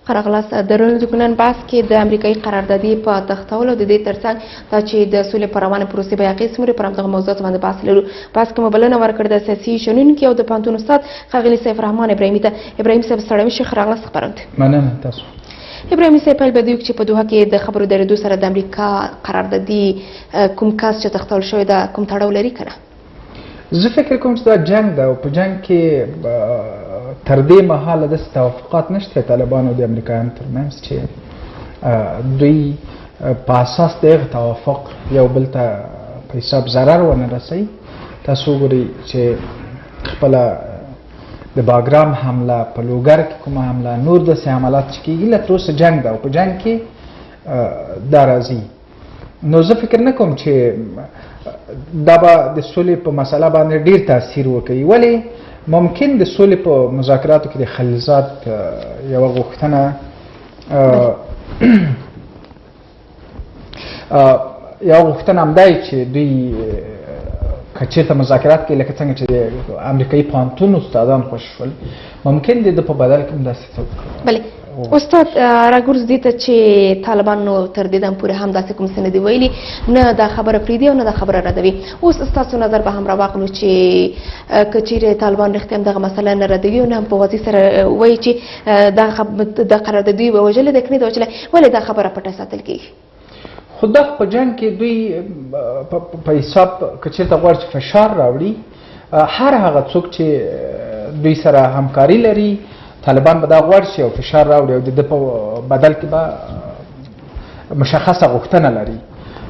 قرغلاس درول نن بحث کې د امریکایي قراردادي په تختولو د دې ترڅنګ دا چې د سولې پر روانه پروسې به اغېز څومره پر همدغه موضوعات باندې بحث لرو. بحث کې مبلنه ورکړه د سیاسي شنونکي او د پوهنتون استاد ښاغلي سیف الرحمن ابراهیمي ته. ابراهیم صاحب ستړی مه شئ، ښه راغلاست خپرونې ته. مننه تاسو. ابراهیمي صاحب پیل به دې وکړو چې په دوحه کې د خبرو درېدو سره د امریکا قراردادي کوم کس چې تختول شوی ده کوم تړاو لري که نه؟ زه فکر کوم چې دا جنګ ده او په جنګ کې تر دې مهاله داسې توافقات نشته طالبانو او د امریکایانو ترمنځ چې دوی په اساس د هغه توافق یو بل ته په حساب ضرر ونه رسوي. تاسو وګورئ چې خپله د باګرام حمله په لوګر کې کومه حمله نور داسې حملات چې کېږي له تر اوسه جنګ ده او په جنګ کې دا راځي. نو زه فکر نه کوم چې دا به د سولې په مسله باندې ډیر تاثیر وکړي. ولې ممکن د سولې په مذاکراتو کې د خلیلزاد یوه غوښتنه همدا وي چې دوی که چېرته مذاکرات کوي لکه څنګه چې د امریکایي پوهنتون استادان خوښ شول ممکن د ده په بدل کې هم داسې څه وکړي. بله استاد راګرځو دې ته چې طالبانو تر دې دم پورې هم داسې کوم څه نه دي ویلي، نه دا خبره پرېږدي او نه دا خبره ردوي. اوس ستاسو نظر به هم راواخلو چې که چیرې طالبان رښتیا هم دغه مسله نه ردوي او نه هم په واضح سره وایي چې دا قراردادي به وژلې ده که نه ده وژلې، ولې دا خبره پټه ساتل کېږي؟ خو دا په جنګ کې دوی په حساب که چېرته غواړي چې فشار راوړي هر هغه څوک چې دوی سره همکاري لري طالبان به دا غواړي چې یو فشار راوړي او د ده په بدل کې به مشخصه غوښتنه لري.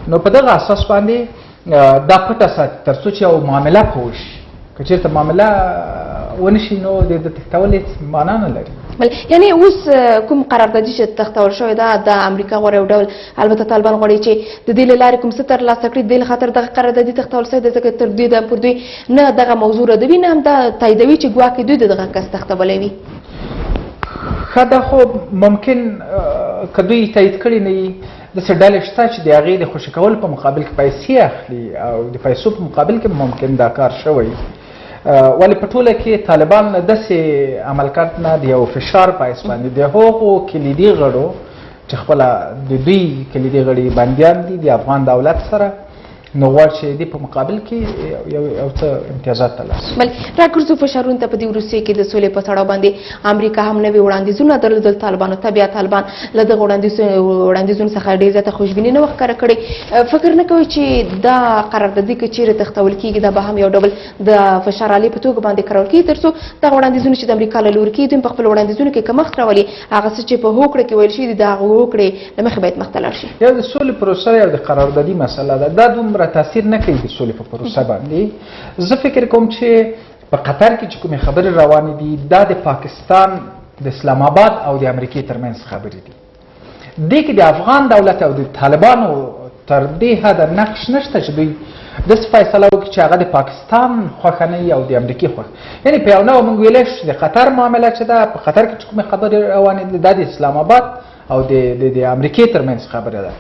نو په دغه اساس باندې دا پټه ساتي تر څو چې یو معامله پوه شي. که چېرته معامله ونه شي نو د تښتول هېڅ معنا نه لري. یعنی اوس کوم قراردادي چې تختول شوی ده د امریکا غواړي یو ډول، البته طالبان غواړي چې د دې له لارې کوم څه ترلاسه کړي، د دې له خاطر دغه قراردادي تختول شوی ده ځکه تر دوی د پر دوی نه دغه موضوع ردوي نه هم دا تاییدوي چې ګواکې دوی د دغه کس تختولی وي. ښه دا خو ممکن که دوی تایید کړي نه وي داسې ډلې شته چې د هغې د خوشي کولو په مقابل کې پیسې اخلي او د پیسو په مقابل کې ممکن دا کار شوی. ولې په ټوله کې طالبان داسې عمل کرد نه د یو فشار په حیث باندې د هغو کلیدي غړو چې خپله د دوی کلیدي غړي بندیان دي د افغان دولت سره نو غواړي چې دې په مقابل کې یو څه امتیازات ترلاسه کړي. بله راګرځو فشارونو ته په دې وروستیو کې د سولې په تړاو باندې امریکا هم نوي وړاندیزونه درلودل طالبانو ته، بیا طالبان له دغه وړاندیزونو څخه ډېر زیاته خوشبیني نه وه ښکاره کړې. فکر نه کوئ چې دا قراردادي که چیرې تختول کېږي دا به هم یو ډول د فشار آلې په توګه باندې کارول کېږي تر څو دغه وړاندیزونه چې د امریکا له لوري کېږي دوی په خپلو وړاندیزونو کې کمښت راولي، هغه څه چې په هوکړه کې ویل شوي دي د هغه هوکړې له مخې باید مخته لاړ شي. یو د سولې پروسه یو د قراردادي مسله ده، دا دومره تاثیر نه کوي د سولې په پروسه باندې. زه فکر کوم چې په قطر کې چې کومې خبرې روانې دي دا د پاکستان د اسلام آباد او د امریکې ترمنځ خبرې دي. دې کې د افغان دولت او د طالبانو تر دې حده نقش نشته چې دوی داسې فیصله وکړي چې هغه د پاکستان خوښه نه وي او د امریکې خوښه. یعنې په یو نوع موږ ویلی شو چې د قطر معامله چې ده په قطر کې چې کومې خبرې روانې دي دا د اسلام آباد او د امریکې ترمنځ خبره ده.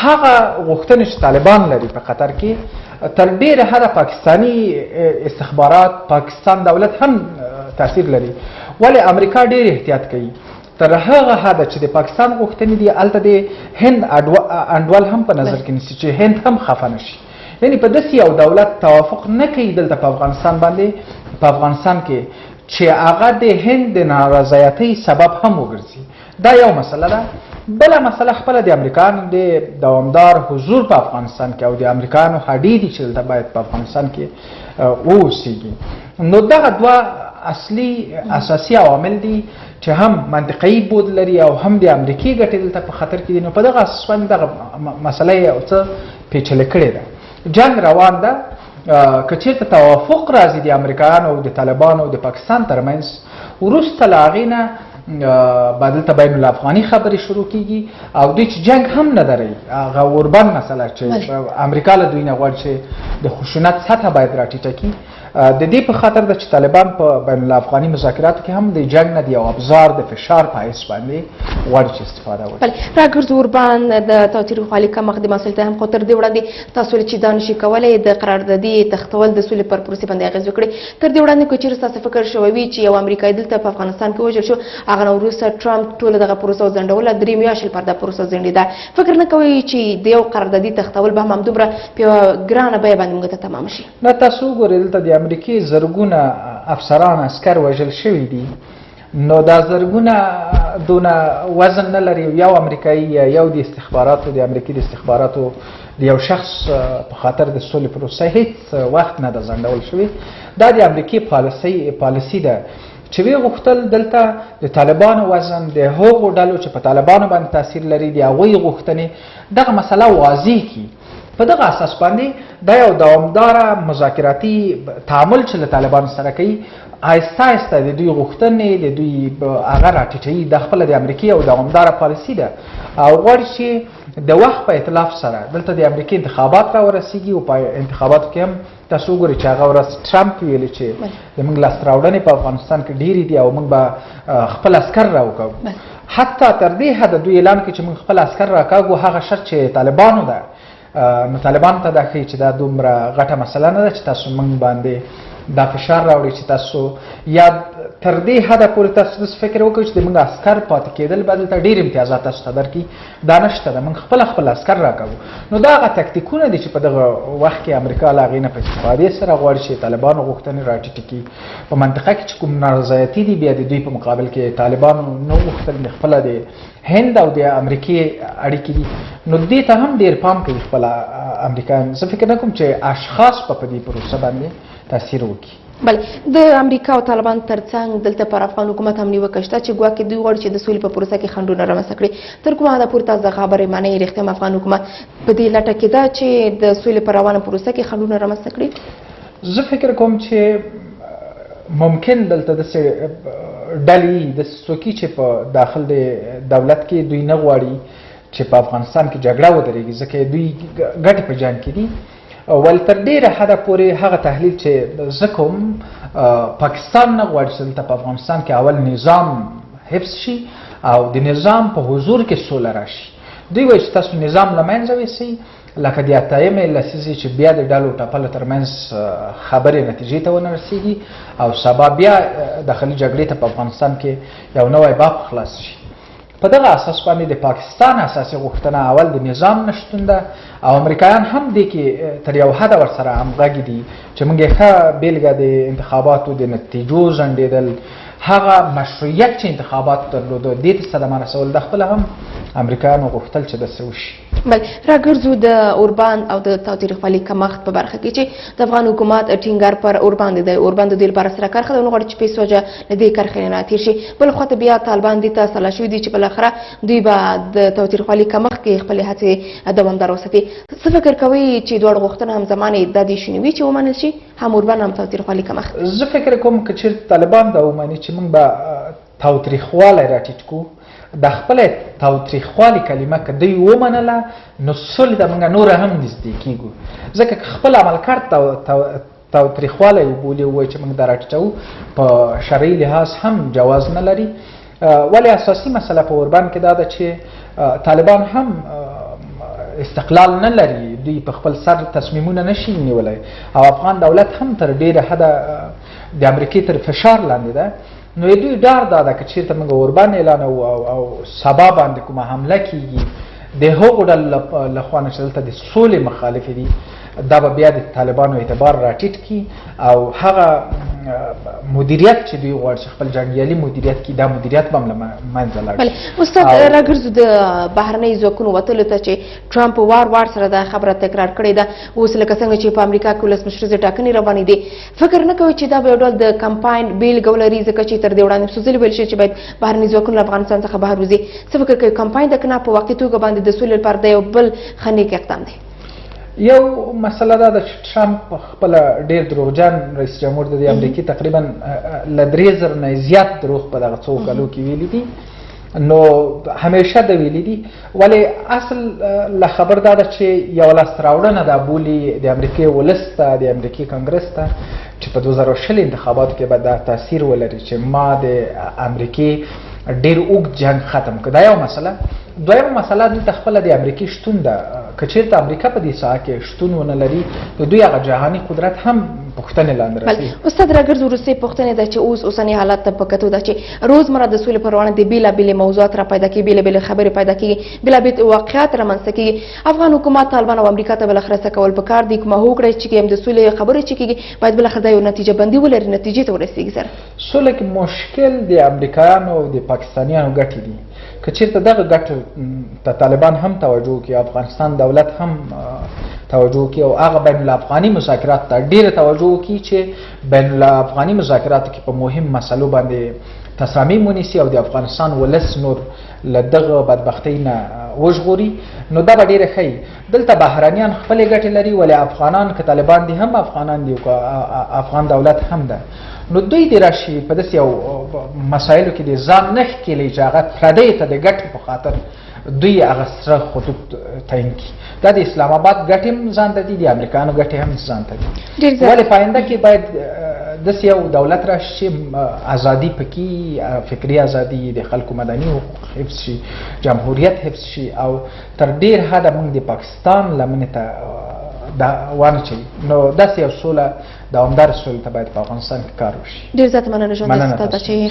هغه غوښتنې چې طالبان لري په قطر کې تر ډېره حده پاکستاني استخبارات پاکستان دولت هم تاثیر لري. ولې امریکا ډېر احتیاط کوي تر هغه حده چې د پاکستان غوښتنې دي هلته د هند انډول هم په نظر کې نیسي چې هند هم خفه نه شي. یعنې په داسې یو دولت توافق نه کوي دلته په افغانستان باندې په افغانستان کې چې هغه د هند د نارضایتۍ سبب هم وګرځي. دا یو مسله ده. بله مسله خپله د امریکایانو د دوامدار حضور په افغانستان کې او د امریکایانو هډې دي چې دلته باید په افغانستان کې واوسېږي. نو دغه دوه اصلي اساسي عوامل دي چې هم منطقي بود لري او هم د امریکې ګټې دلته په خطر کې دي. نو په دغه اساس باندې دغه مسله یو څه پیچلې کړې ده. جنګ روان ده. که چېرته توافق راځي د امریکایانو او د طالبانو او د پاکستان ترمنځ وروسته له هغې نه به دلته بین الافغاني خبرې شروع کېږي او دوی چې جنګ هم نه دروي هغه اوربن مسله چې امریکا له دوی نه غواړي چې د خشونت سطحه باید راټیټه کړي د دې په خاطر ده چې طالبان په بین الافغاني مذاکراتو کې هم د جنگ نه د یو ابزار د فشار په حیث باندې غواړي چې استفاده وکړي. بله راګرځو اوربان د تاوتریخوالي کمښت د مسؤلیت هم خو تر دې وړاندې تاسو چې دا نشي کولی د قراردادي تختول د سولې پر پروسې باندې اغېز وکړي. تر دې وړاندې که چېرې ستاسو فکر شوی وي چې یو امریکایي دلته په افغانستان کې وژل شو، هغه نه وروسته ټرمپ ټوله دغه پروسه وځنډوله، 3 میاشتې لپاره دا پروسه ځنډېده. فکر نه کوئ چې د یو قراردادي تختول به هم همدومره په یوه ګرانه بیه باندې موږ ته تمام شي؟ نه، تاسو وګورئ دلته د امریکې زرګونه افسران عسکر وژل شوي دي، نو دا زرګونه دونه وزن نه لري. یو امریکایي یا یو د استخباراتو د امریکې د استخباراتو د یو شخص په خاطر د سولې پروسه هیڅ وخت نه ده ځنډول شوې. دا د امریکې پالیسي ده چې وی غوښتل دلته د طالبانو وزن د هغو ډلو چې په طالبانو باندې تاثیر لري د هغوی غوښتنې دغه مسله واضح کړي. په دغه اساس باندې دا یو دوامداره مذاکراتي تعامل چې له طالبانو سره کوي، آهسته آهسته د دوی غوښتنې د دوی هغه راټیټوي. دا خپله د امریکې یو دوامداره پالیسي ده او غواړي چې د وخت په اطلاف سره دلته د امریکې انتخابات را ورسیږي او په انتخاباتو کې هم تاسو وګورئ چې هغه ورځ ټرمپ ویلي چې زموږ لاسته راوړنې په افغانستان کې ډېرې دي او موږ به خپل عسکر راوکاږو. حتی تر دې حده دوی اعلان کړي چې موږ خپل عسکر راکاږو، هغه شرط چې طالبانو ده. نو طالبانو ته دا ښیي چې دا دومره غټه مسله نه ده چې تاسو موږ باندې دا فشار راوړي چې تاسو یا تر دې حده پورې تاسو داسې فکر وکړئ چې د موږ عسکر پاتې کېدل به دلته ډېر امتیازات تاسو ته درکړي. دا نشته ده، موږ خپل عسکر راکوو. نو دا هغه تکتیکونه دي چې په دغه وخت کې امریکا له هغې نه په استفادې سره غواړي چې طالبانو غوښتنې راټیټې کړي. په منطقه کې چې کوم نارضایتي دي بیا د دوی په مقابل کې طالبانو نه غوښتل د خپله د هند او د امریکې اړیکې دي، نو دې ته هم ډېر پام کوي خپله امریکایان. زه فکر نه کوم چې اشخاص په دې پروسه باندې تاثیر وکړي. بله د امریکا او طالبان ترڅنګ دلته پر افغان حکومت هم نیوکه شته چې ګواکې دوی غواړي چې د سولې په پروسه کې خنډونه رامنځته کړي. تر کومه حده پورې تاسو د خبرې منئ رښتیا هم افغان حکومت په دې لټه کې ده چې د سولې په روانه پروسه کې خنډونه رامنځته کړي؟ زه فکر کوم چې ممکن دلته داسې ډلې داسې څوکي چې په داخل د دولت کې دوی نه غواړي چې په افغانستان کې جګړه ودرېږي، ځکه دوی ګټې په جان کې دي. ول تر ډېره حده پورې هغه تحلیل چې زه کوم پاکستان نه غواړي چې دلته په افغانستان کې اول نظام حفظ شي او د نظام په حضور کې سوله راشي. دوی وایي چې تاسو نظام له منځه یوسئ، لکه د اتایمې لسیزې چې بیا د ډلو ټپلو ترمنځ خبرې نتیجې ته ونه رسېږي او سبا بیا داخلي جګړې ته په افغانستان کې یو نوی باب خلاص شي. په دغه اساس باندې د پاکستان اساسي غوښتنه اول د نظام نشتون ده او امریکایان هم دې کې تر یو حده ورسره همغږي دي چې موږ یې ښه بېلګه د انتخاباتو د نتیجو ځنډېدل، هغه مشروعیت چې انتخابات درلوده دې ته صدمه رسول، د خپله هم امریکایانو غوښتل چې داسې وشي. بل راګرځو د اوربان او د تاوتریخوالي کمښت په برخه کې چې د افغان حکومت ټینګار پر اوربان دی، اوربان د دې لپاره سره کرخه ده، نو غواړي چې په هېڅ وجه له دې کرښې نه تېر شي. بل خواته بیا طالبان دې ته سلا شوي دي چې بالاخره دوی به د تاوتریخوالي کمښت کې خپلې هڅې دوامداره وساتي. څه فکر کوئ چې دواړه غوښتنه همزمانې دا دې شونې وي چې ومنل شي، هم اوربان هم تاوتریخوالي کمښت؟ زه فکر کوم که چېرته طالبان دا ومني چې موږ به تاوتریخوالی راټیټ کړو، د خپله تاوتریخوالي کلمه که دوی ومنله نو سولې ته موږ نوره هم نږدې کېږو، ځکه که خپل عملکرد تاوتریخوالی وبولي ووایي چې موږ دا راټیټوو په شرعي لحاظ هم جواز نه لري. ولې اساسي مسله په اوربان کې دا ده چې طالبان هم استقلال نه لري، دوی په خپل سر تصمیمونه نشي نیولی او افغان دولت هم تر ډېره حده د امریکې تر فشار لاندې ده. نو دوی ډار دا ده که چېرته موږ اوربان اعلانوو او سبا باندې کومه حمله کېږي د هغو ډلو له خوا نه چې دلته د سولې مخالفې دي، دا به بیا د طالبانو اعتبار راټیټ کړي او هغه مدیریت چې دوی غواړي چې خپل جنګیالي مدیریت کړي، دا مدیریت به هم له منځه لاړ شي. استاد راګرځو د بهرنیو ځواکونو وتلو ته چې ټرمپ وار سره دا خبره تکرار کړې ده، اوس لکه څنګه چې په امریکا کې ولسمشریزې ټاکنې روانې دي، فکر نه کوئ چې دا به یو ډول د کمپاین بېلګه ولري، ځکه چې تر دې وړاندې څو ځلې ویل شوي چې باید بهرني ځواکونه له افغانستان څخه بهر وځي؟ څه فکر کوئ کمپاین د کنه په وقتي توګه باندې د سولې لپاره د یو بل ښه نیک اقدام دی؟ یو مسله دا ده چې ټرمپ خپله ډېر دروغجن رئیس جمهور د امریکې تقریبا له 3000 نه زیات دروغ په دغه څو کالو کې ویلي دي، نو همیشه د ویلي دي. ولې اصل له خبر دا ده چې یوه لاسته راوړنه دا بولي د امریکې ولس ته، د امریکې کانګرس ته چې په 2020 انتخاباتو کې به دا تاثیر ولري چې ما د امریکې ډیر اوږد جنگ ختم کړ. دا یو مسله. دویمه مسله دلته خپله د امریکې شتون ده. که چېرته امریکا په دې ساحه کې شتون ونه لري نو دوی هغه جهاني قدرت هم پوښتنې لاندې راځي. استاد راګرځو وروستۍ پوښتنې ده چې اوسني حالات ته په کتو ده چې روزمره د سولې پر وړاندې بېلابېلې موضوعات را پیدا کېږي، بېلابېلې خبرې پیدا کېږي، بېلابېل واقعیات رامنځته کېږي. افغان حکومت، طالبان او امریکا ته بالاخره څه کول پکار دي؟ کومه هوکړه چې د سولې خبرې چې کېږي باید بالاخره دا یو نتیجه بندي ولري، نتیجې ته ورسېږي. سره سوله کې مشکل د امریکایانو او د پاکستانیانو ګټې دي. که چېرته دغه ګټو ته طالبان هم توجه وکړي، افغانستان دولت هم توجه وکړي او هغه بین الافغاني مذاکرات ته ډېره توجه وکړي چې بین الافغاني مذاکراتو کې په مهم مسلو باندې تصامیم ونیسي او د افغانستان ولس نور له دغه بدبختۍ نه وژغوري، نو دا به ډېره ښه وي. دلته بهرانیان خپلې ګټې لري، ولې افغانان که طالبان دي هم افغانان دي او که افغان دولت هم ده، نو دوی دې راشي په داسې یو مسایلو کې د ځان نه ښکېلی چې هغه پردیو ته د ګټو په خاطر دوی هغه سره خطوط تعیین کړي. دا د اسلام آباد ګټې هم ځان ته دي، د امریکایانو ګټې هم ځان ته دي. ولې په آینده کې باید داسې یو دولت راشي چې ازادي پکې، فکري ازادي، د خلکو مدني حقوق حفظ شي، جمهوریت حفظ شي او تر ډېر حده موږ د پاکستان لمنې ته دا وانچوي. نو داسې یو سوله، دوامداره سوله ته باید په افغانستان کې کار وشي. ډېر زیاته مننه ژوند استاد چې